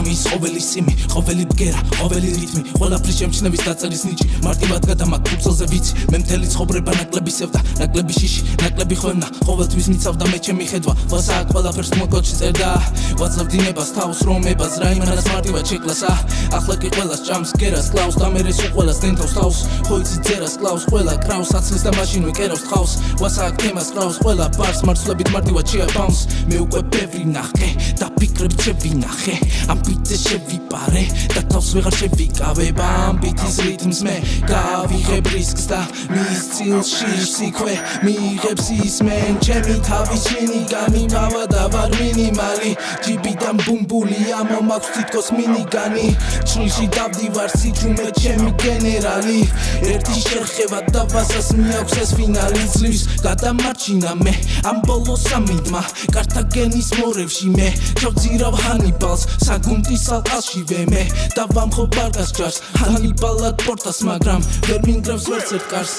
მამის ყოველი სიმი, ყოველი ბგერა, ყოველი რითმი, ყველაფრის შემჩნევის დაწერის ნიჭი, მარტივად გადამაგ ფურცელზე ვიცი, მე მთელი ცხოვრება ნაკლები სევდა, ნაკლები შიში, ნაკლები ხვევნა, ყოველთვის მიცავდა მე ჩემი ხედვა, ვასა ყველაფერს მოკოჩი წერდა, ვაძლევ დინებას თავს რომებას, რა იმანას მარტივად შეკლასა, ახლა კი ყველას ჭამს გერას კლავს, და მერე სულ ყველას დენთავს თავს, ხო იცი წერას კლავს, ყველა კრავს აცლის და მაშინვე კერავს თავს, ვასა თემას კრავს, ყველა ბარს მარცვლებით მარტივად შეაბამს, მე უკვე ბევრი ნახე და ფიქრები შევინახე, ამ ბიტზე შევიპარე და თავს ვეღარ შევიკავე, ამ ბიტის რიტმს მე გავიღებ რისკს და მის წილში სიქვე მიიღებს ისმენ, ჩემი თავის შინი გამიმავა და ვარ მინიმალი, ჯიბიდან ბუმბული ამომაქვს თითქოს მინიგანი, ჩრილში დავდივარ სიჩუმე ჩემი გენერალი, ერთი შერხება და ვასას მიაქვს ეს ფინალი, ძლივს გადამარჩინა მე ამ ბოლო სამიდმა, კართაგენის მორევში მე ჩავძირავ ჰანიბალს, საგუნტის ალყაშივე მე და ვამხო ბარგას ჯარს, ჰანიბალად პორტას, მაგრამ ვერ მინგრევს ვერცერთ კარს.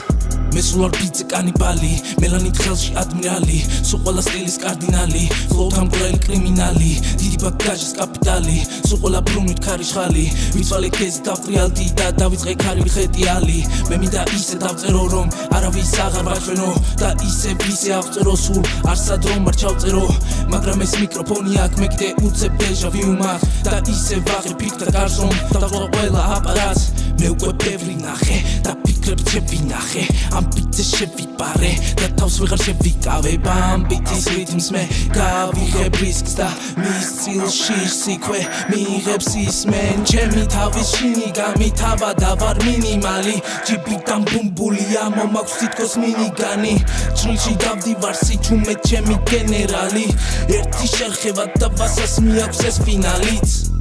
მე სულ არ ბიძე კანიბალი, მელანით ხელში ადმირალი, სულ ყველა სტილის კარდინალი, ფლოუთან მკვლელი კრიმინალი, დიდი ბაგაჟის კაპიტალი, სულ ყველა ბრუნვით ქარიშხალი, ვიცვალე ქეზი დავტრიალდი და დავიწყე ქარი ხეტიალი, მე მინდა ისე დავწერო რომ არავის აღარ ვაჩვენო და ისე ვისე ავწერო სულ არსად რომ არ ჩავწერო, მაგრამ ეს მიკროფონი აქ მე კიდე უცებ დეჟავიუ მაქვს და ისე ვაღებ იქ და გარს რომ დავწყო ყველა აპარატს, მე უკვე ბევრი ნახე და ფიქრები შევინახე, ამ ბიტზე შევიპარე და თავს ვეღარ შევიკავე, ამ ბიტის რიტმს მე გავიღებ რისკს და მის წილში სიქვე მიიღებს ისმენ, ჩემი თავის შინი გამითავა და ვარ მინიმალი, ჯიბიდან ბუმბული ამომაქვს თითქოს მინიგანი, ჩრილში დავდივარ სიჩუმე ჩემი გენერალი, ერთი შერხება და ვასას მიაქვს ეს ფინალიც.